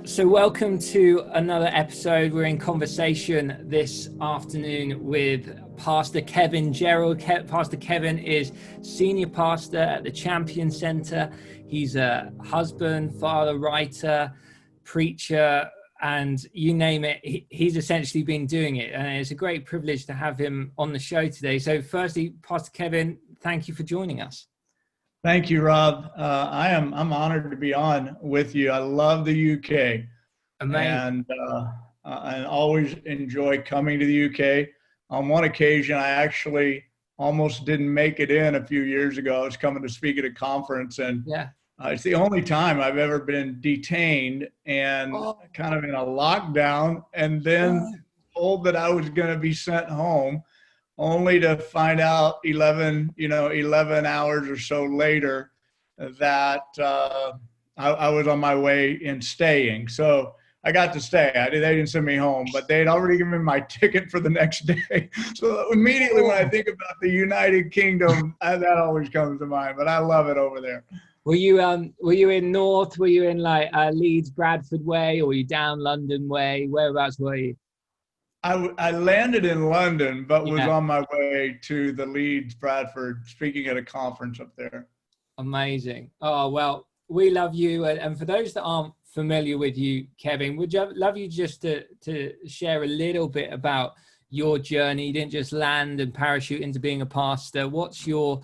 So welcome to another episode. We're in conversation this afternoon with Pastor Kevin Gerald. Pastor Kevin is senior pastor at the Champion Center. He's a husband, father, writer, preacher, and you name it, he's essentially been doing it. And it's a great privilege to have him on the show today. So firstly, Pastor Kevin, thank you for joining us. Thank you, Rob. I'm honored to be on with you. I love the UK. Amazing. And always enjoy coming to the UK. On one occasion, I actually almost didn't make it in a few years ago. I was coming to speak at a conference, and it's the only time I've ever been detained and kind of in a lockdown, and then told that I was going to be sent home, only to find out 11 hours or so later that I was on my way in staying. So I got to stay. They didn't send me home, but they had already given me my ticket for the next day. So immediately when I think about the United Kingdom, that always comes to mind. But I love it over there. Were you in North? Were you in like Leeds, Bradford way, or were you down London way? Whereabouts were you? I landed in London, but was on my way to the Leeds, Bradford, speaking at a conference up there. Amazing. Oh, well, we love you. And for those that aren't familiar with you, Kevin, love you just to share a little bit about your journey. You didn't just land and parachute into being a pastor. What's your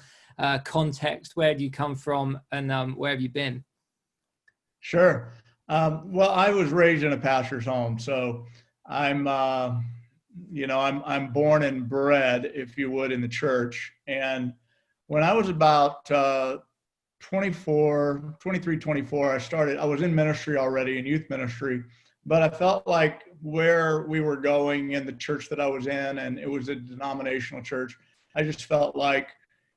context? Where do you come from? And where have you been? Sure. Well, I was raised in a pastor's home, so I'm born and bred, if you would, in the church. And when I was about 23, 24, I was in ministry already, in youth ministry, but I felt like where we were going in the church that I was in, and it was a denominational church, I just felt like,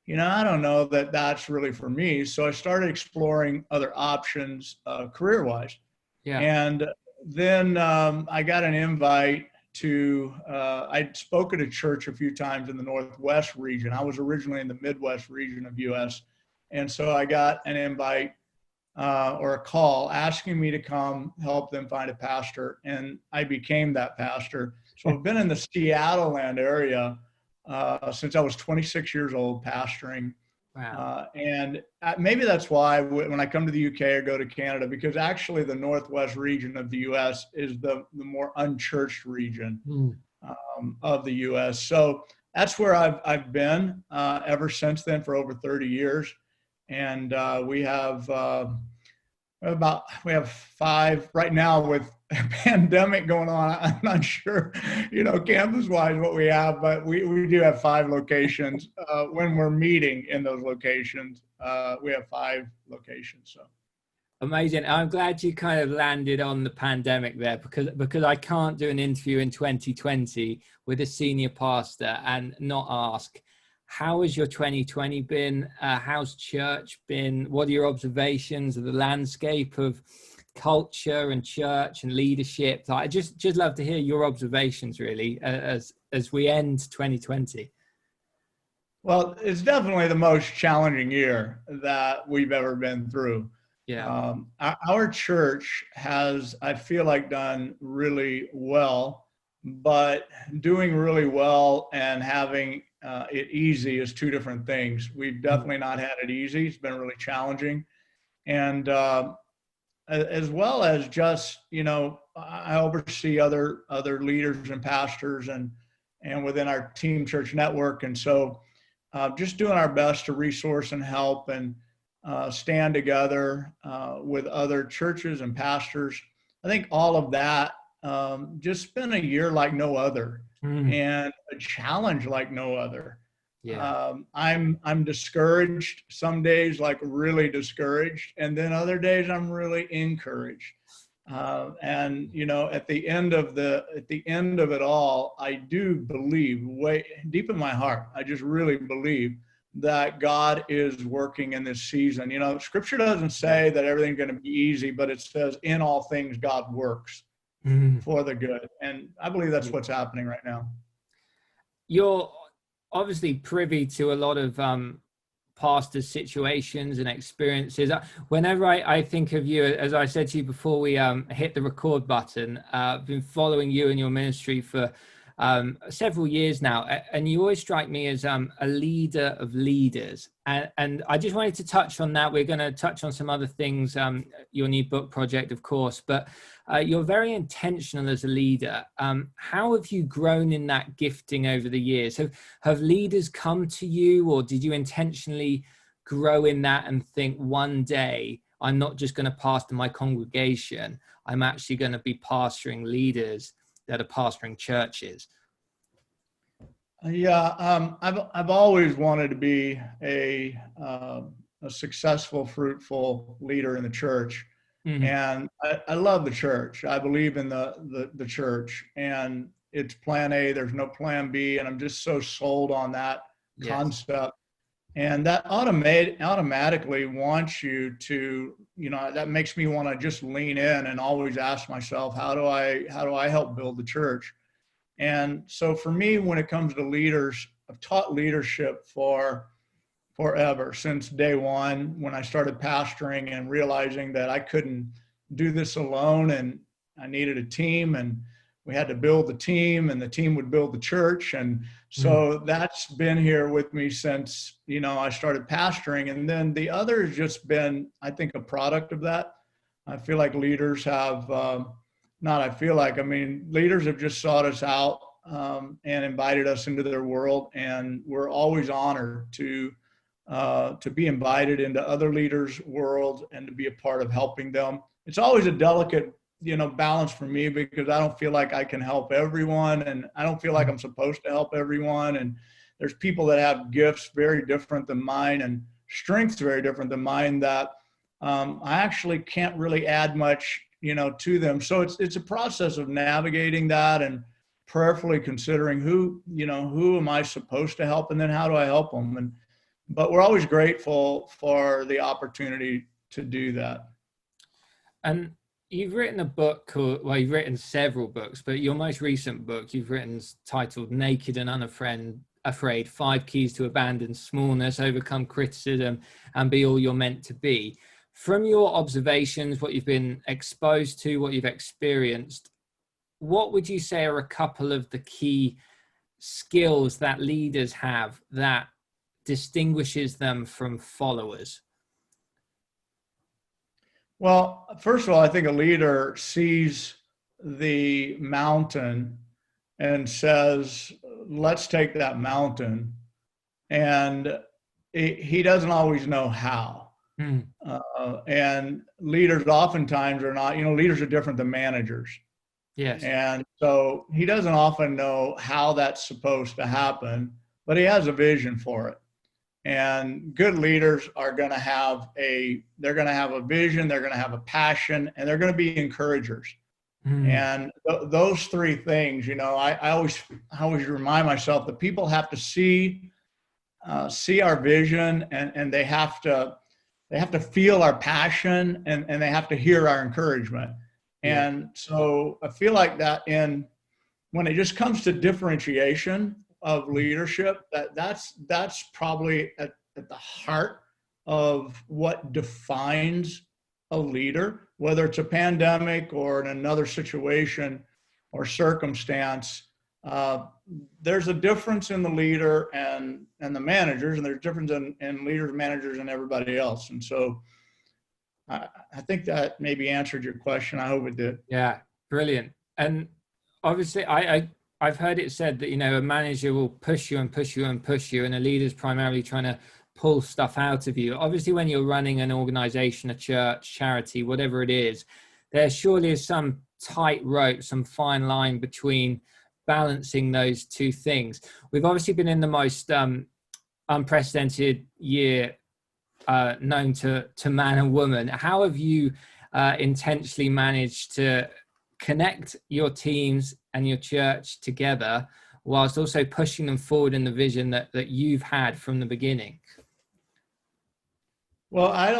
I don't know that that's really for me. So I started exploring other options career-wise. Yeah. And then I got an invite to, I'd spoken at church a few times in the Northwest region. I was originally in the Midwest region of US. And so I got an invite or a call asking me to come help them find a pastor. And I became that pastor. So I've been in the Seattle land area since I was 26 years old, pastoring. Wow. And maybe that's why when I come to the UK or go to Canada, because actually the Northwest region of the US is the more unchurched region of the US. So that's where I've been ever since then, for over 30 years. And we have five right now with a pandemic going on. I'm not sure, campus-wise what we have, but we do have 5 locations. When we're meeting in those locations, we have 5 locations. So amazing. I'm glad you kind of landed on the pandemic there, because I can't do an interview in 2020 with a senior pastor and not ask, how has your 2020 been? How's church been? What are your observations of the landscape of culture and church and leadership? I just love to hear your observations, really, as we end 2020. Well, it's definitely the most challenging year that we've ever been through. Yeah. Our church has, I feel like, done really well, but doing really well and having it easy is 2 different things. We've definitely not had it easy. It's been really challenging. And as well as just, I oversee other leaders and pastors and within our team church network. And so just doing our best to resource and help and stand together with other churches and pastors. I think all of that just been a year like no other, and a challenge like no other. Yeah. I'm discouraged some days, like really discouraged, and then other days I'm really encouraged. And at the end of it all, I do believe, way deep in my heart, I just really believe that God is working in this season. Scripture doesn't say that everything's going to be easy, but it says in all things God works for the good. And I believe that's what's happening right now. You're obviously privy to a lot of pastors' situations and experiences. Whenever I think of you, as I said to you before we hit the record button, I've been following you and your ministry for several years now, and you always strike me as a leader of leaders. And I just wanted to touch on that. We're going to touch on some other things, your new book project, of course, but you're very intentional as a leader. How have you grown in that gifting over the years? Have leaders come to you, or did you intentionally grow in that and think one day, I'm not just going to pastor my congregation, I'm actually going to be pastoring leaders that are pastoring churches? Yeah, I've always wanted to be a successful, fruitful leader in the church, and I love the church. I believe in the church, and it's plan A. There's no plan B, and I'm just so sold on that concept. And that automatically wants you to, that makes me want to just lean in and always ask myself, how do I help build the church? And so for me, when it comes to leaders, I've taught leadership forever, since day one, when I started pastoring and realizing that I couldn't do this alone and I needed a team, and we had to build the team, and the team would build the church. And so that's been here with me since, I started pastoring. And then the other has just been, I think, a product of that. I feel like leaders have, leaders have just sought us out and invited us into their world. And we're always honored to be invited into other leaders' world and to be a part of helping them. It's always a delicate balance for me, because I don't feel like I can help everyone, and I don't feel like I'm supposed to help everyone. And there's people that have gifts very different than mine and strengths very different than mine that I actually can't really add much, to them. So it's a process of navigating that and prayerfully considering who am I supposed to help, and then how do I help them? But we're always grateful for the opportunity to do that. And you've written a book, you've written several books, but your most recent book you've written is titled Naked and Unafraid, 5 Keys to Abandon Smallness, Overcome Criticism, and Be All You're Meant to Be. From your observations, what you've been exposed to, what you've experienced, what would you say are a couple of the key skills that leaders have that distinguishes them from followers? Well, first of all, I think a leader sees the mountain and says, let's take that mountain. And he doesn't always know how. And leaders oftentimes are not, leaders are different than managers. Yes. And so he doesn't often know how that's supposed to happen, but he has a vision for it. And good leaders are going to have they're going to have a vision, they're going to have a passion, and they're going to be encouragers. And those three things, I always remind myself that people have to see our vision, and they have to feel our passion, and they have to hear our encouragement. And so I feel like that when it just comes to differentiation of leadership, that's probably at the heart of what defines a leader, whether it's a pandemic or in another situation or circumstance. There's a difference in the leader and the managers, and there's a difference in leaders, managers, and everybody else. And so I think that maybe answered your question. I hope it did. Yeah, brilliant. And obviously, I've heard it said that, a manager will push you and push you and push you, and a leader's primarily trying to pull stuff out of you. Obviously, when you're running an organization, a church, charity, whatever it is, there surely is some tight rope, some fine line between balancing those two things. We've obviously been in the most unprecedented year known to man and woman. How have you intentionally managed to connect your teams and your church together whilst also pushing them forward in the vision that you've had from the beginning? Well, I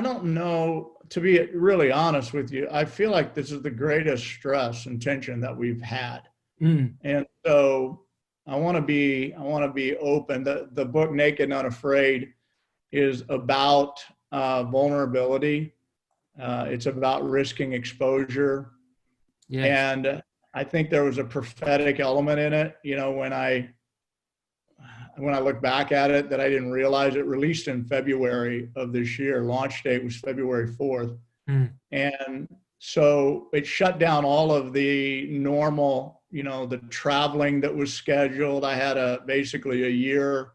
don't know, to be really honest with you. I feel like this is the greatest stress and tension that we've had. And so I want to be open. The book Naked and Unafraid is about vulnerability. It's about risking exposure. Yes. And I think there was a prophetic element in it. You know, when I look back at it, that I didn't realize. It released in February of this year. Launch date was February 4th. And so it shut down all of the normal, you know, the traveling that was scheduled. I had basically a year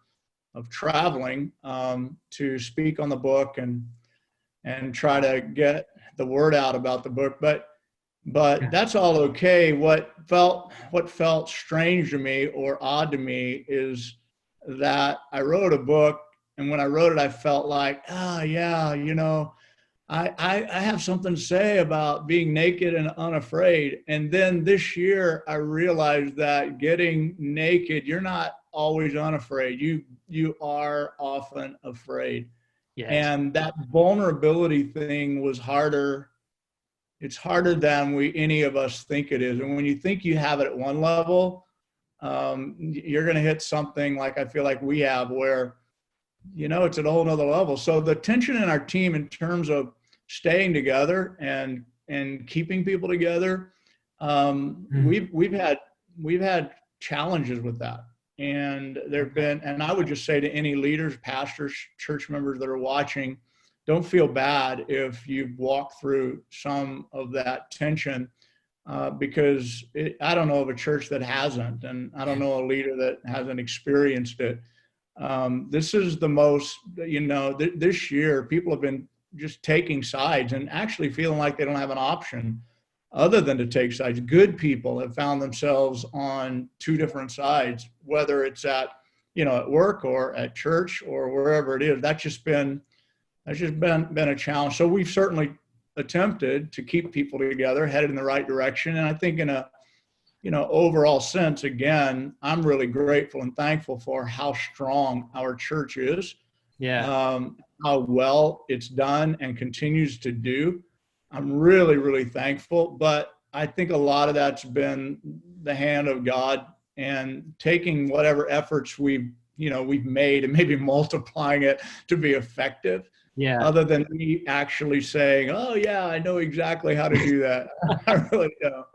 of traveling to speak on the book and try to get the word out about the book. But that's all okay. What felt strange to me or odd to me is that I wrote a book, and when I wrote it, I felt like, yeah, you know, I have something to say about being naked and unafraid. And then this year I realized that getting naked, you're not always unafraid. You are often afraid. Yes. And that vulnerability thing was harder. It's harder than any of us think it is. And when you think you have it at one level, you're going to hit something like I feel like we have, where, you know, it's at a whole nother level. So the tension in our team in terms of staying together and keeping people together, we've had challenges with that. And there've been, and I would just say to any leaders, pastors, church members that are watching, don't feel bad if you've walked through some of that tension, because I don't know of a church that hasn't, and I don't know a leader that hasn't experienced it. This is the most, you know, this year people have been just taking sides and actually feeling like they don't have an option other than to take sides. Good people have found themselves on two different sides, whether it's at work or at church or wherever it is. That's just been a challenge. So we've certainly attempted to keep people together, headed in the right direction. And I think in a, overall sense, again, I'm really grateful and thankful for how strong our church is. Yeah. How well it's done and continues to do. I'm really, really thankful. But I think a lot of that's been the hand of God, and taking whatever efforts we've made and maybe multiplying it to be effective. Yeah. Other than me actually saying, "Oh yeah, I know exactly how to do that." I really don't.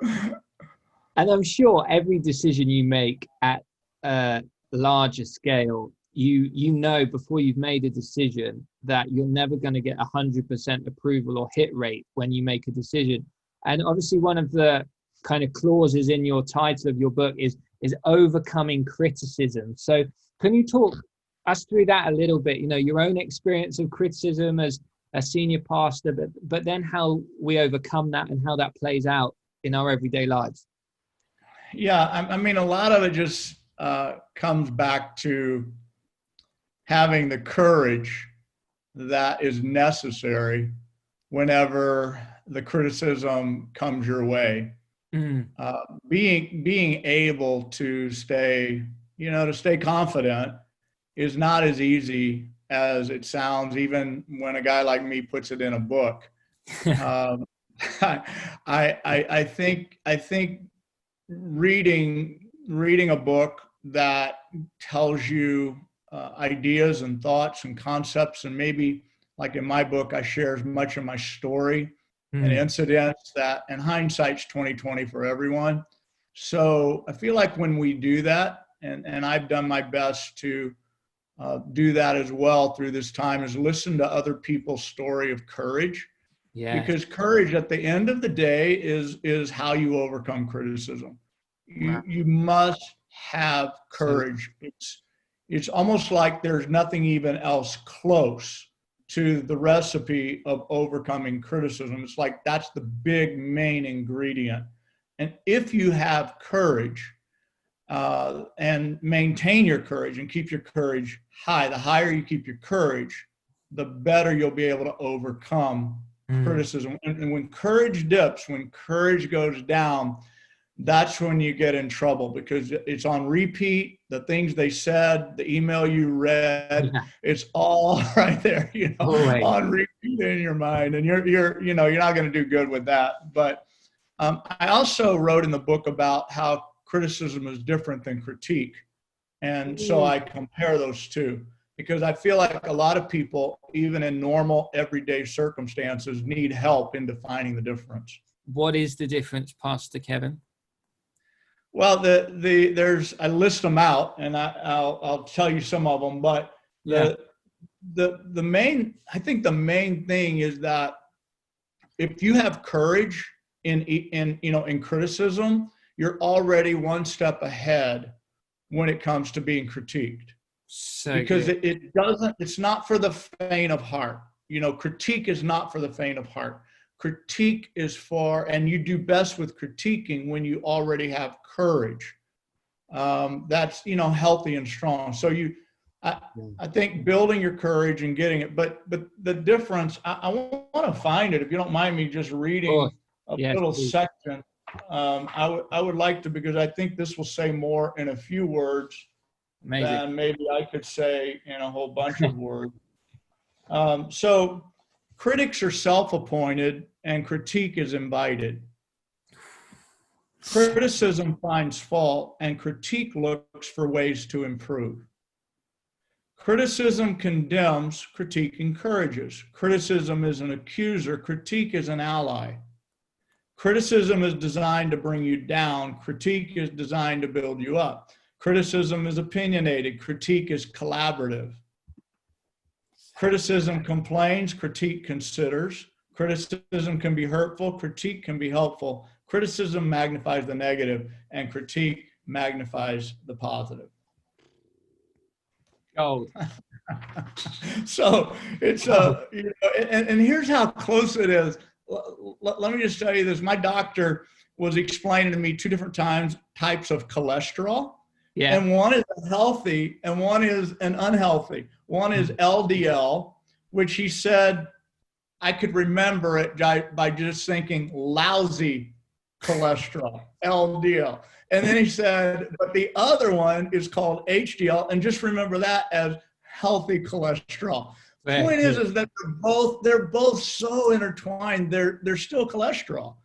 And I'm sure every decision you make at a larger scale, you know before you've made a decision that you're never going to get 100% approval or hit rate when you make a decision. And obviously one of the kind of clauses in your title of your book is overcoming criticism. So can you talk us through that a little bit, your own experience of criticism as a senior pastor, but then how we overcome that and how that plays out in our everyday lives? Yeah, I mean, a lot of it just comes back to having the courage that is necessary whenever the criticism comes your way. Being able to stay confident is not as easy as it sounds, even when a guy like me puts it in a book. I think reading a book that tells you ideas and thoughts and concepts, and maybe like in my book, I share as much of my story and incidents that, and hindsight's 20/20 for everyone. So I feel like when we do that, and I've done my best to do that as well through this time, is listen to other people's story of courage. Yeah. Because courage at the end of the day is how you overcome criticism. You must have courage. It's almost like there's nothing even else close to the recipe of overcoming criticism. It's like that's the big main ingredient. And if you have courage, and maintain your courage and keep your courage high, the higher you keep your courage, the better you'll be able to overcome criticism. And when courage dips, when courage goes down, that's when you get in trouble, because it's on repeat. The things they said, the email you read, it's all right there, on repeat in your mind, and you're not going to do good with that. But I also wrote in the book about how criticism is different than critique, and so I compare those two. because I feel like a lot of people, even in normal everyday circumstances, need help in defining the difference. What is the difference, Pastor Kevin? Well, there's, I list them out, and I'll tell you some of them, but the main, I think the main thing is that if you have courage in criticism, you're already one step ahead when it comes to being critiqued. Because it's not for the faint of heart. Critique is not for the faint of heart. Critique is for, and you do best with critiquing when you already have courage. That's, healthy and strong. So I think building your courage and getting it, but the difference, I want to find it, if you don't mind me just reading a little section. I would like to, because I think this will say more in a few words than maybe I could say in a whole bunch of words. So critics are self-appointed and critique is invited. Criticism finds fault and critique looks for ways to improve. Criticism condemns, critique encourages. Criticism is an accuser, critique is an ally. Criticism is designed to bring you down, critique is designed to build you up. Criticism is opinionated, critique is collaborative. Criticism complains, critique considers. Criticism can be hurtful, critique can be helpful. Criticism magnifies the negative, and critique magnifies the positive. Oh. So it's, and here's how close it is. Let me just tell you this. My doctor was explaining to me two different types of cholesterol. Yeah. And one is healthy and one is an unhealthy. One is LDL, which he said I could remember it by just thinking lousy cholesterol, LDL. And then he said, but the other one is called HDL, and just remember that as healthy cholesterol. The point is that they're both so intertwined. They're still cholesterol.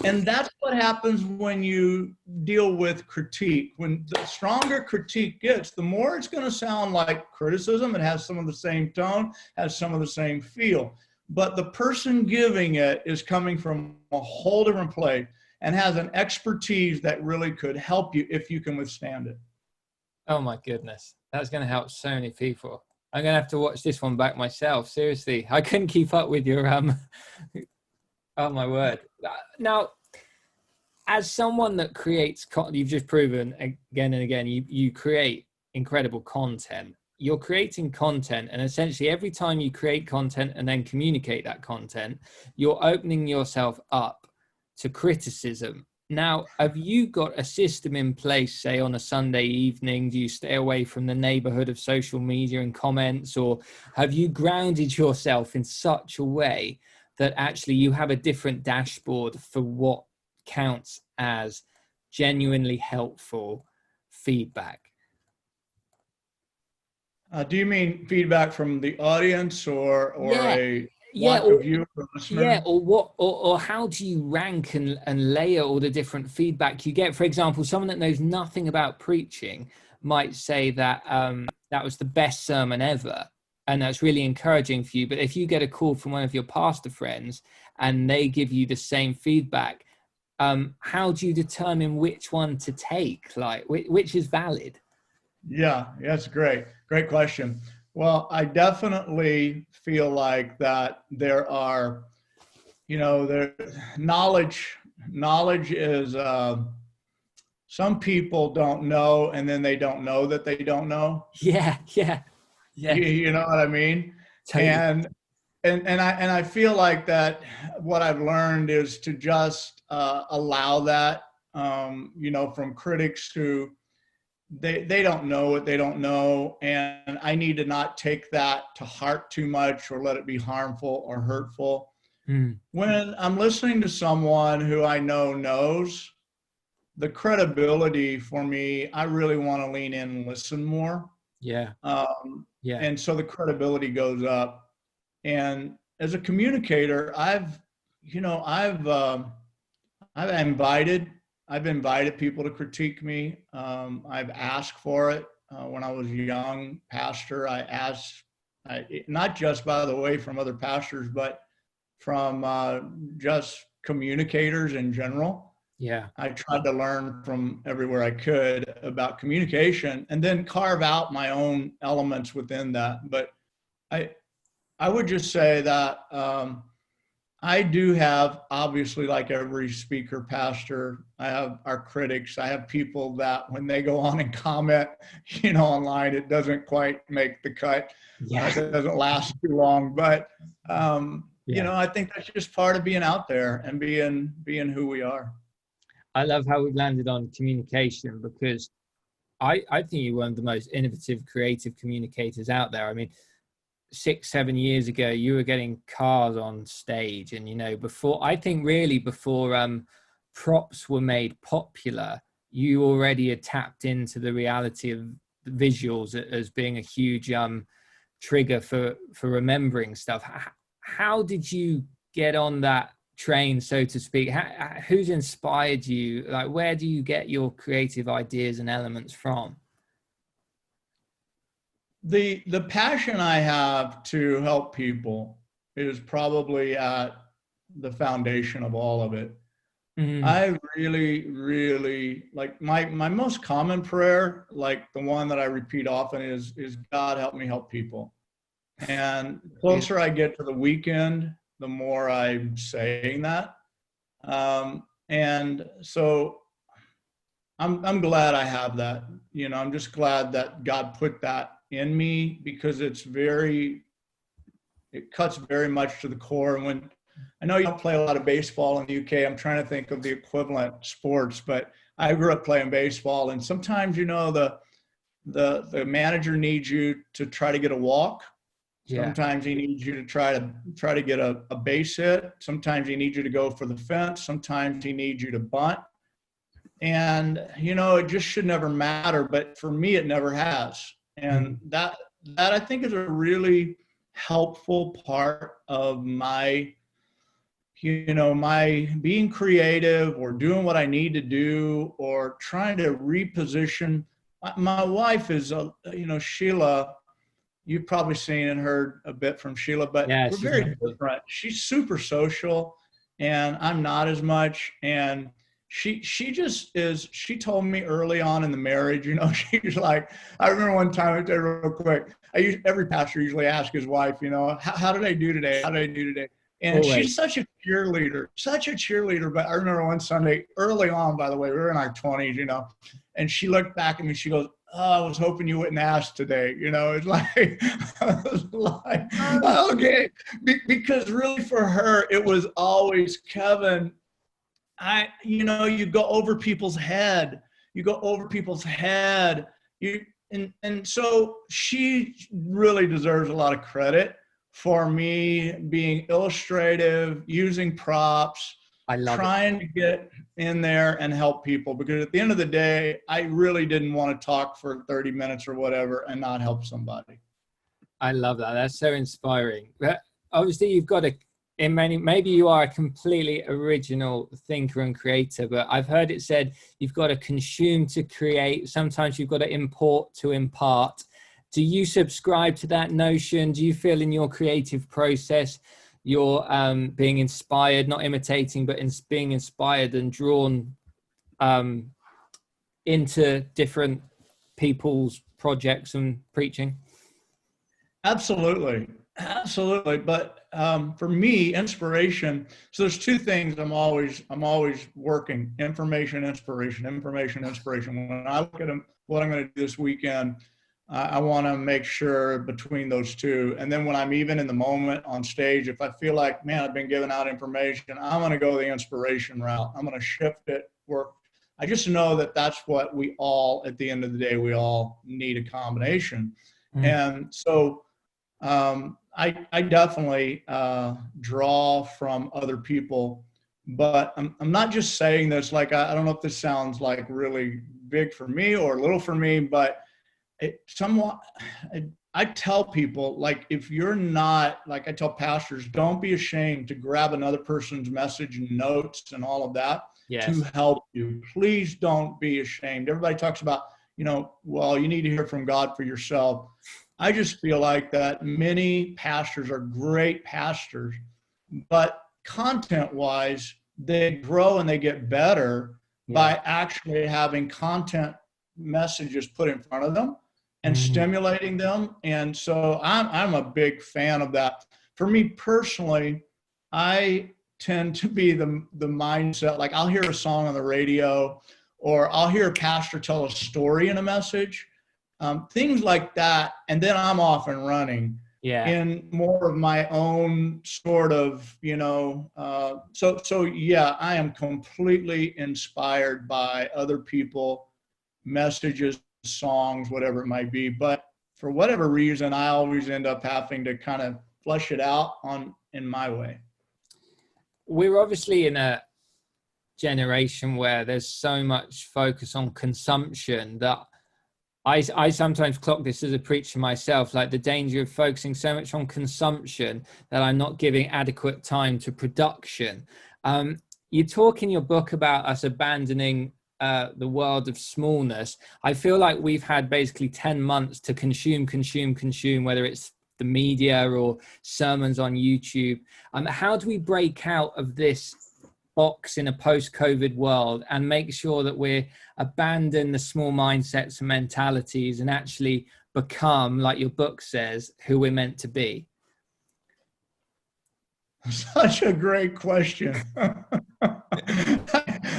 And that's what happens when you deal with critique. When the stronger critique gets, the more it's going to sound like criticism. It has some of the same tone, has some of the same feel. But the person giving it is coming from a whole different place and has an expertise that really could help you if you can withstand it. Oh my goodness. That's going to help so many people. I'm going to have to watch this one back myself. Seriously. I couldn't keep up with your, oh my word. Now, as someone that creates, you've just proven again and again, you create incredible content. You're creating content, and essentially every time you create content and then communicate that content, you're opening yourself up to criticism. Now, have you got a system in place, say on a Sunday evening? Do you stay away from the neighborhood of social media and comments, or have you grounded yourself in such a way that actually you have a different dashboard for what counts as genuinely helpful feedback? Do you mean feedback from the audience or a viewer or listener? Yeah, or how do you rank and layer all the different feedback you get? For example, someone that knows nothing about preaching might say that that was the best sermon ever, and that's really encouraging for you. But if you get a call from one of your pastor friends and they give you the same feedback, how do you determine which one to take? Like, which is valid? Yeah, that's great. Great question. Well, I definitely feel like that there are, knowledge is, some people don't know, and then they don't know that they don't know. Yeah. You know what I mean? Totally. And I feel like that what I've learned is to just allow that, from critics who they don't know what they don't know, and I need to not take that to heart too much or let it be harmful or hurtful. When I'm listening to someone who I know knows, the credibility for me, I really want to lean in and listen more. Yeah. And so the credibility goes up. And as a communicator, I've invited people to critique me. I've asked for it. when I was a young pastor, I asked, not just, by the way, from other pastors, but from just communicators in general. Yeah. I tried to learn from everywhere I could about communication and then carve out my own elements within that. But I would just say that I do have, obviously, like every speaker, pastor, I have our critics. I have people that when they go on and comment, online, it doesn't quite make the cut. Yeah. It doesn't last too long. But, I think that's just part of being out there and being who we are. I love how we've landed on communication, because I think you're one of the most innovative, creative communicators out there. I mean, 6-7 years ago, you were getting cars on stage, and before props were made popular, you already had tapped into the reality of visuals as being a huge trigger for remembering stuff. How did you get on that train, so to speak? Who's inspired you? Like, where do you get your creative ideas and elements from? The passion I have to help people is probably at the foundation of all of it. I really, really, like, my most common prayer, like the one that I repeat often, is God, help me help people. And the closer I get to the weekend, the more I'm saying that. And so I'm glad I have that. I'm just glad that God put that in me, because it cuts very much to the core. And when I know you don't play a lot of baseball in the UK, I'm trying to think of the equivalent sports, but I grew up playing baseball, and sometimes the manager needs you to try to get a walk. Yeah. Sometimes he needs you to try to get a base hit. Sometimes he needs you to go for the fence. Sometimes he needs you to bunt. And it just should never matter, but for me it never has. And that I think is a really helpful part of my my being creative, or doing what I need to do, or trying to reposition. My wife is Sheila. You've probably seen and heard a bit from Sheila, but we're very different. She's super social, and I'm not as much. And she just is. She told me early on in the marriage, she's like, I remember one time, I'll tell you real quick. Every pastor usually asks his wife, how did I do today? How did I do today? And she's such a cheerleader. But I remember one Sunday, early on, by the way, we were in our 20s, and she looked back at me, she goes, oh, I was hoping you wouldn't ask today. It's like, I was like, okay. Because really for her, it was always, Kevin, you go over people's head. And so she really deserves a lot of credit for me being illustrative, using props, trying to get in there and help people. Because at the end of the day, I really didn't want to talk for 30 minutes or whatever and not help somebody. I love that. That's so inspiring. But obviously, you've got maybe you are a completely original thinker and creator, but I've heard it said you've got to consume to create. Sometimes you've got to import to impart. Do you subscribe to that notion? Do you feel in your creative process you're being inspired, not imitating, but being inspired and drawn into different people's projects and preaching? Absolutely. But for me, inspiration. So there's two things I'm always working: information, inspiration. When I look at what I'm going to do this weekend, I want to make sure between those two. And then when I'm even in the moment on stage, if I feel like, man, I've been giving out information, I'm going to go the inspiration route. I'm going to shift it. I just know that that's what we all, at the end of the day, we all need a combination. And so I definitely draw from other people, but I'm not just saying this, like, I don't know if this sounds like really big for me or little for me, but I tell people, like, if you're not, like, I tell pastors, don't be ashamed to grab another person's message and notes and all of that to help you. Please don't be ashamed. Everybody talks about well, you need to hear from God for yourself. I just feel like that many pastors are great pastors, but content-wise, they grow and they get better by actually having content messages put in front of them and stimulating them. And so I'm a big fan of that. For me personally, I tend to be the mindset, like I'll hear a song on the radio, or I'll hear a pastor tell a story in a message, things like that. And then I'm off and running in more of my own sort of, so yeah, I am completely inspired by other people, messages, songs, whatever it might be. But for whatever reason, I always end up having to kind of flesh it out in my way. We're obviously in a generation where there's so much focus on consumption that I sometimes clock this as a preacher myself, like the danger of focusing so much on consumption that I'm not giving adequate time to production. You talk in your book about us abandoning the world of smallness. I feel like we've had basically 10 months to consume, whether it's the media or sermons on YouTube. How do we break out of this box in a post-COVID world and make sure that we abandon the small mindsets and mentalities and actually become, like your book says, who we're meant to be? Such a great question.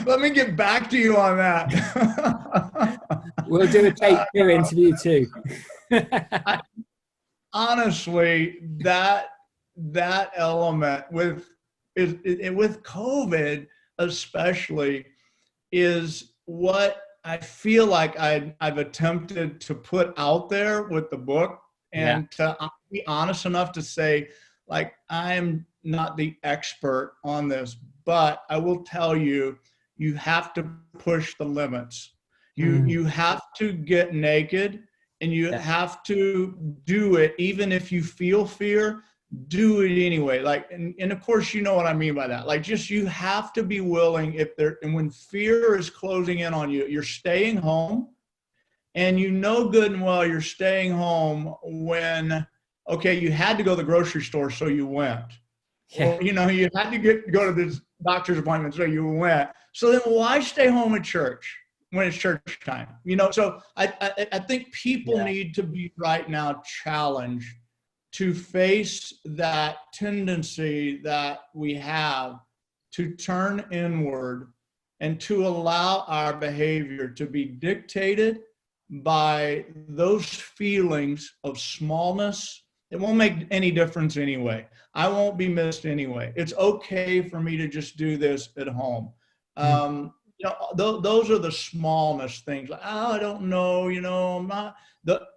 Let me get back to you on that. We'll do a take two interview too. Honestly, that element with COVID especially is what I feel like I've attempted to put out there with the book, and to be honest enough to say, like, I'm not the expert on this, but I will tell you, you have to push the limits. You have to get naked, and you have to do it even if you feel fear. Do it anyway. Like, and of course, you know what I mean by that. Like, just, you have to be willing, and when fear is closing in on you, you're staying home, and you know good and well you're staying home when, okay, you had to go to the grocery store, so you went. Or, you had to go to this doctor's appointment, so you went. So then why stay home at church when it's church time? So I think people need to be right now challenged to face that tendency that we have to turn inward and to allow our behavior to be dictated by those feelings of smallness. It won't make any difference anyway. I won't be missed anyway. It's okay for me to just do this at home. Those are the smallness things. Like, I don't know, I'm not.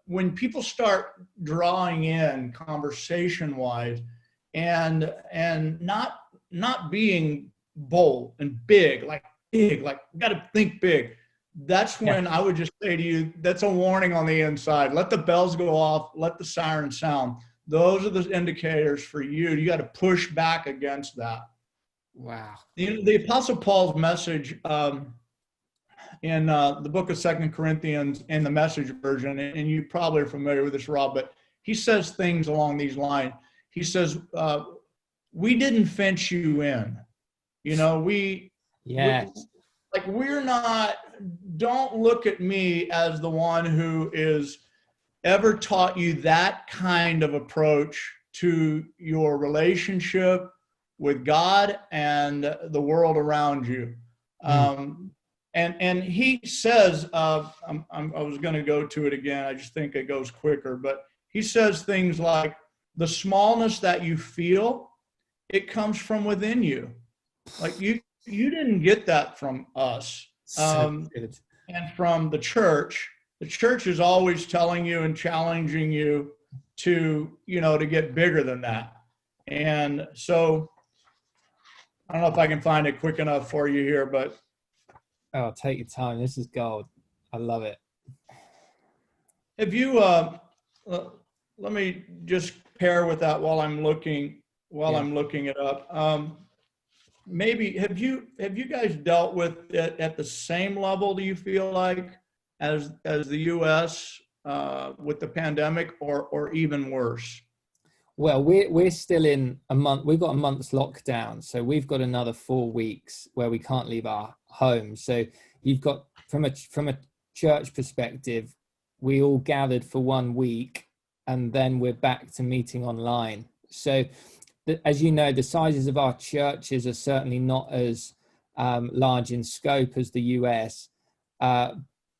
When people start drawing in conversation-wise and not being bold and big, like you got to think big. That's when I would just say to you, that's a warning on the inside. Let the bells go off. Let the siren sound. Those are the indicators for you. You got to push back against that. Wow. The Apostle Paul's message in the book of 2 Corinthians in the Message version, and you probably are familiar with this, Rob, but he says things along these lines. He says, we didn't fence you in. We're not, don't look at me as the one who is ever taught you that kind of approach to your relationship with God and the world around you. And he says, I was going to go to it again. I just think it goes quicker, but he says things like, the smallness that you feel, it comes from within you. Like, you didn't get that from us. And from the church. The church is always telling you and challenging you to get bigger than that. And so I don't know if I can find it quick enough for you here, but. Oh, take your time. This is gold. I love it. Have you, let me just pair with that while I'm looking it up. Maybe have you guys dealt with it at the same level? Do you feel like as the U.S. With the pandemic, or even worse? Well, we're still in a month. We've got a month's lockdown, so we've got another 4 weeks where we can't leave our homes. So you've got from a church perspective, we all gathered for 1 week, and then we're back to meeting online. So, as you know, the sizes of our churches are certainly not as large in scope as the US,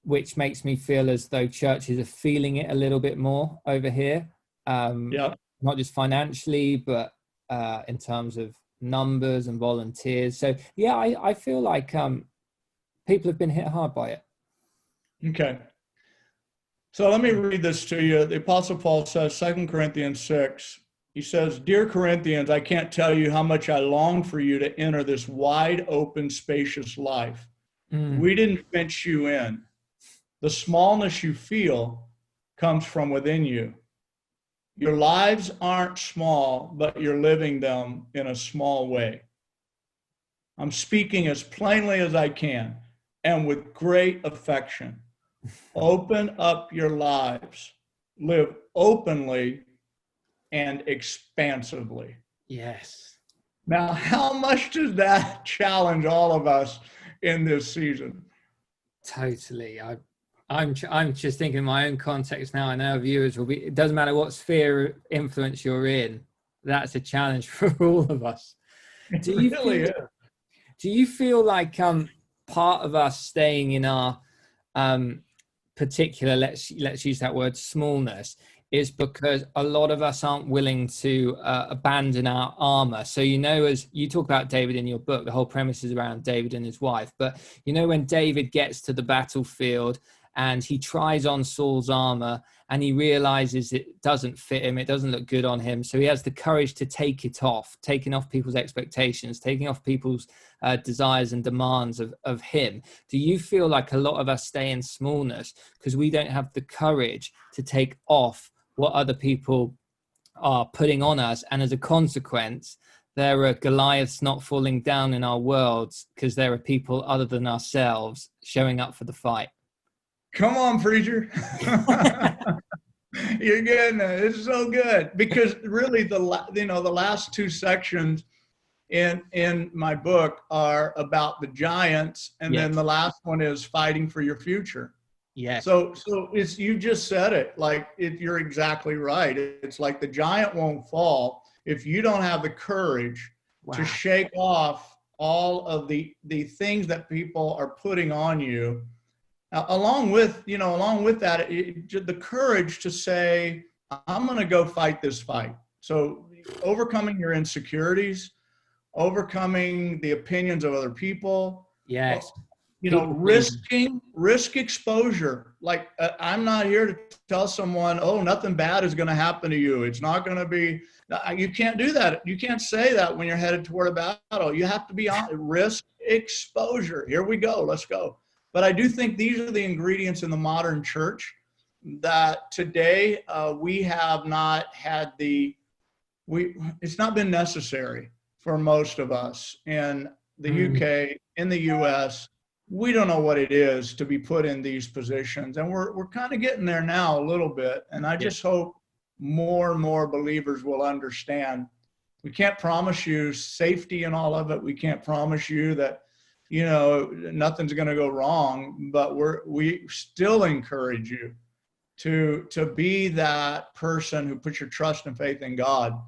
which makes me feel as though churches are feeling it a little bit more over here. Yeah. Not just financially, but in terms of numbers and volunteers. So yeah, I feel like people have been hit hard by it. Okay. So let me read this to you. The Apostle Paul says, 2 Corinthians 6, he says, "Dear Corinthians, I can't tell you how much I long for you to enter this wide open, spacious life. We didn't fence you in. The smallness you feel comes from within you. Your lives aren't small, but you're living them in a small way. I'm speaking as plainly as I can and with great affection. Open up your lives, live openly and expansively." Yes. Now, how much does that challenge all of us in this season? Totally. I'm just thinking in my own context now. I know our viewers will be. It doesn't matter what sphere of influence you're in. That's a challenge for all of us. Do you feel like part of us staying in our particular, let's use that word, smallness, is because a lot of us aren't willing to abandon our armor? So, as you talk about David in your book, the whole premise is around David and his wife. But, when David gets to the battlefield and he tries on Saul's armor and he realizes it doesn't fit him, it doesn't look good on him. So he has the courage to take it off, taking off people's expectations, taking off people's desires and demands of him. Do you feel like a lot of us stay in smallness because we don't have the courage to take off what other people are putting on us, and as a consequence, there are Goliaths not falling down in our worlds because there are people other than ourselves showing up for the fight? Come on, preacher. You're getting it. It's so good, because really the last two sections in my book are about the giants, and then the last one is fighting for your future. Yeah. So it's, you just said it, like you're exactly right. It's like the giant won't fall if you don't have the courage to shake off all of the things that people are putting on you. Along with that, the courage to say, I'm going to go fight this fight. So overcoming your insecurities, overcoming the opinions of other people. Yes. Risk exposure. Like, I'm not here to tell someone, oh, nothing bad is going to happen to you. It's not going to be, you can't do that. You can't say that when you're headed toward a battle. You have to be on risk exposure. Here we go. Let's go. But I do think these are the ingredients in the modern church that today we have not had it's not been necessary for most of us in the UK, in the US. We don't know what it is to be put in these positions. And we're kind of getting there now a little bit. And I just hope more and more believers will understand. We can't promise you safety in all of it. We can't promise you that nothing's going to go wrong, but we still encourage you to be that person who puts your trust and faith in God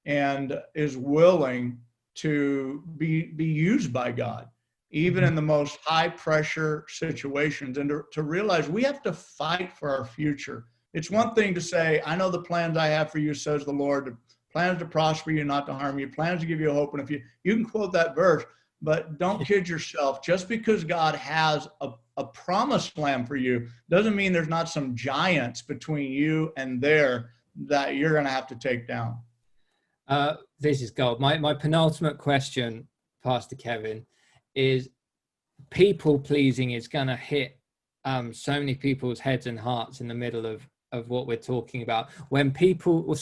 and is willing to be used by God, even in the most high pressure situations, and to realize we have to fight for our future. It's one thing to say, I know the plans I have for you, says the Lord, plans to prosper you, not to harm you, plans to give you hope. And if you can quote that verse, but don't kid yourself. Just because God has a promised land for you doesn't mean there's not some giants between you and there that you're going to have to take down. This is gold. My penultimate question, Pastor Kevin, is people pleasing is going to hit so many people's heads and hearts in the middle of what we're talking about. When people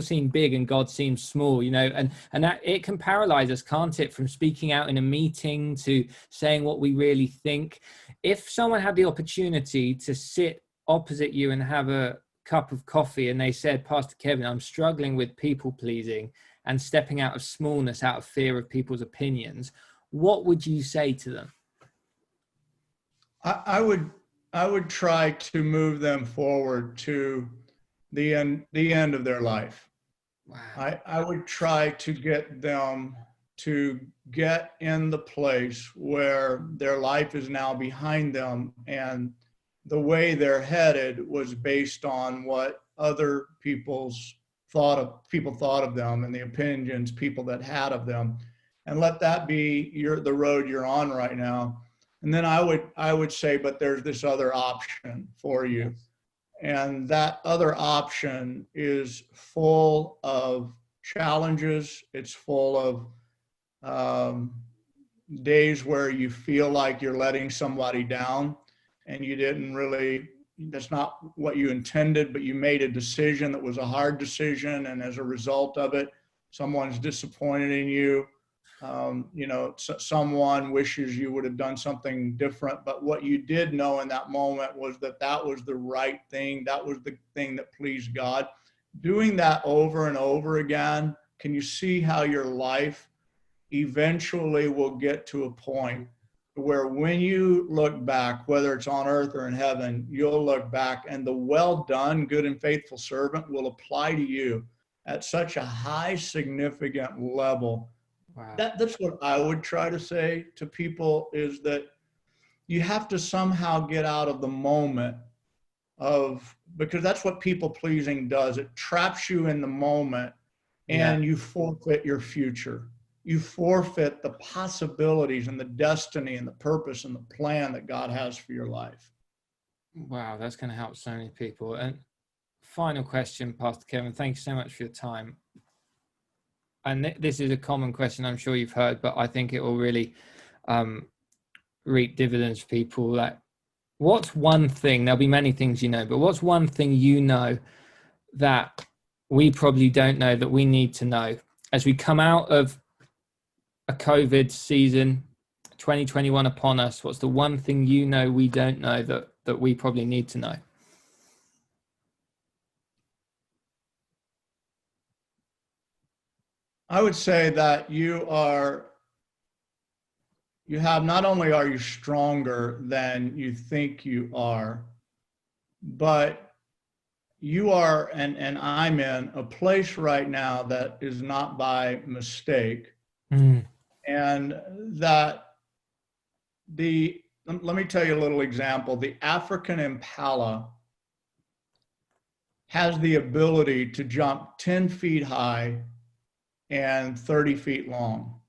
seem big and God seems small, and that it can paralyze us, can't it? From speaking out in a meeting to saying what we really think. if someone had the opportunity to sit opposite you and have a cup of coffee and they said, Pastor Kevin, I'm struggling with people pleasing and stepping out of smallness out of fear of people's opinions, what would you say to them? I would try to move them forward to the end of their life. Wow. I would try to get them to get in the place where their life is now behind them, and the way they're headed was based on what other people thought of them and the opinions people that had of them, and let that be the road you're on right now. And then I would say, but there's this other option for you. Yes. And that other option is full of challenges. It's full of days where you feel like you're letting somebody down and you didn't really, that's not what you intended, but you made a decision that was a hard decision. And as a result of it, someone's disappointed in you. Someone wishes you would have done something different, but what you did know in that moment was that that was the right thing. That was the thing that pleased God. Doing that over and over again, can you see how your life eventually will get to a point where when you look back, whether it's on earth or in heaven, you'll look back and the well done, good and faithful servant will apply to you at such a high, significant level. Wow. That's what I would try to say to people, is that you have to somehow get out of the moment because that's what people pleasing does. It traps you in the moment and you forfeit your future. You forfeit the possibilities and the destiny and the purpose and the plan that God has for your life. Wow, that's going to help so many people. And final question, Pastor Kevin, thank you so much for your time. And this is a common question I'm sure you've heard, but I think it will really reap dividends for people. Like, what's one thing, there'll be many things you know, but what's one thing you know that we probably don't know that we need to know as we come out of a COVID season, 2021 upon us? What's the one thing you know we don't know that we probably need to know? I would say that not only are you stronger than you think you are, but you are, and I'm in a place right now that is not by mistake. And that let me tell you a little example. The African impala has the ability to jump 10 feet high and 30 feet long.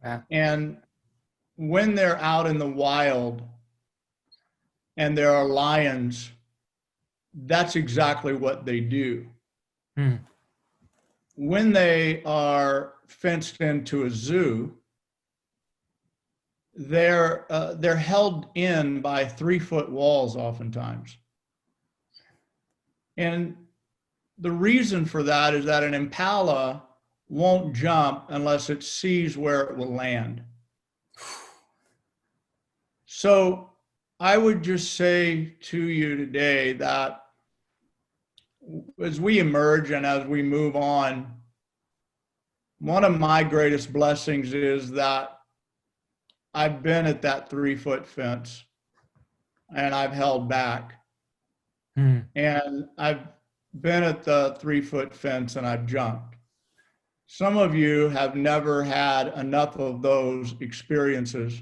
Wow. And when they're out in the wild and there are lions, that's exactly what they do. When they are fenced into a zoo, they're held in by 3-foot walls oftentimes. And the reason for that is that an impala won't jump unless it sees where it will land. So I would just say to you today that as we emerge and as we move on, one of my greatest blessings is that I've been at that 3-foot fence and I've held back. And I've been at the 3-foot fence and I've jumped. Some of you have never had enough of those experiences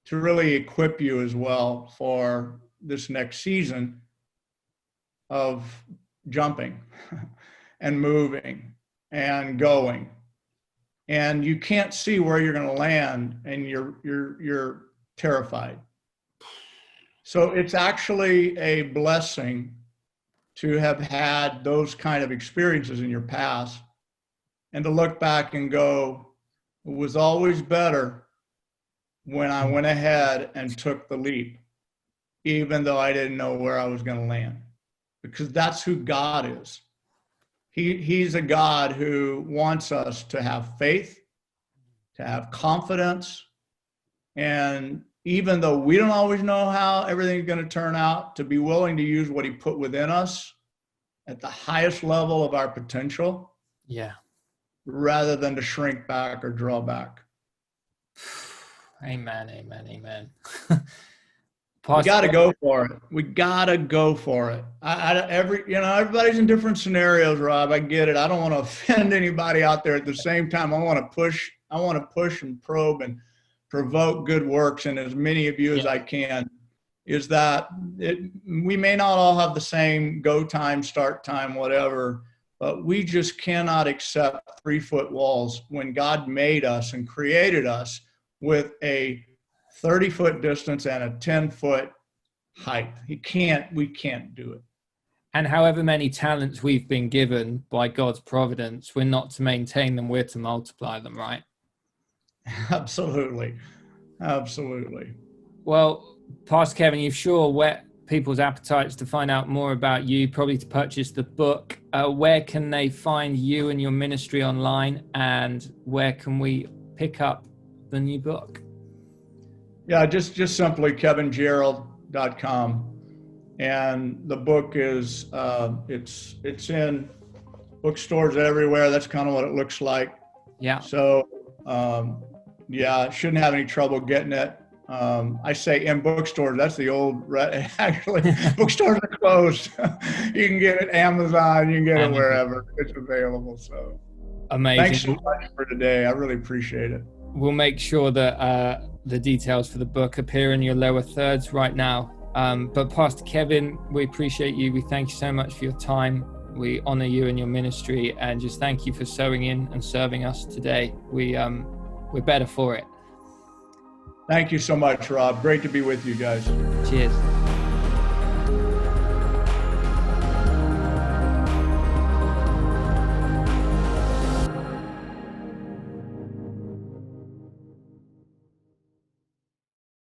to really equip you as well for this next season of jumping and moving and going. And you can't see where you're going to land and you're terrified. So it's actually a blessing to have had those kind of experiences in your past and to look back and go, it was always better when I went ahead and took the leap, even though I didn't know where I was going to land, because that's who God is. He's a God who wants us to have faith, to have confidence, and even though we don't always know how everything's going to turn out, to be willing to use what he put within us at the highest level of our potential. Yeah. Rather than to shrink back or draw back. Amen, amen, amen. We got to go for it. We got to go for it. Everybody's in different scenarios, Rob. I get it. I don't want to offend anybody out there. At the same time, I want to push and probe and provoke good works in as many of you as I can. Is that we may not all have the same go time, start time, whatever, but we just cannot accept 3-foot walls when God made us and created us with a 30-foot distance and a 10-foot height. We can't do it. And however many talents we've been given by God's providence, we're not to maintain them, we're to multiply them, right? Absolutely. Absolutely. Well, Pastor Kevin, you've sure whet people's appetites to find out more about you, probably to purchase the book. Where can they find you and your ministry online, and where can we pick up the new book? Yeah, just simply kevingerald.com. And the book is, it's in bookstores everywhere. That's kind of what it looks like. Yeah. So, shouldn't have any trouble getting it. I say in bookstores, that's the old, actually, bookstores are closed. You can get it Amazon, you can get it wherever it's available. So amazing. Thanks so much for today. I really appreciate it. We'll make sure that the details for the book appear in your lower thirds right now. But Pastor Kevin, we appreciate you. We thank you so much for your time. We honor you and your ministry, and just thank you for sowing in and serving us today. We're better for it. Thank you so much, Rob. Great to be with you guys. Cheers.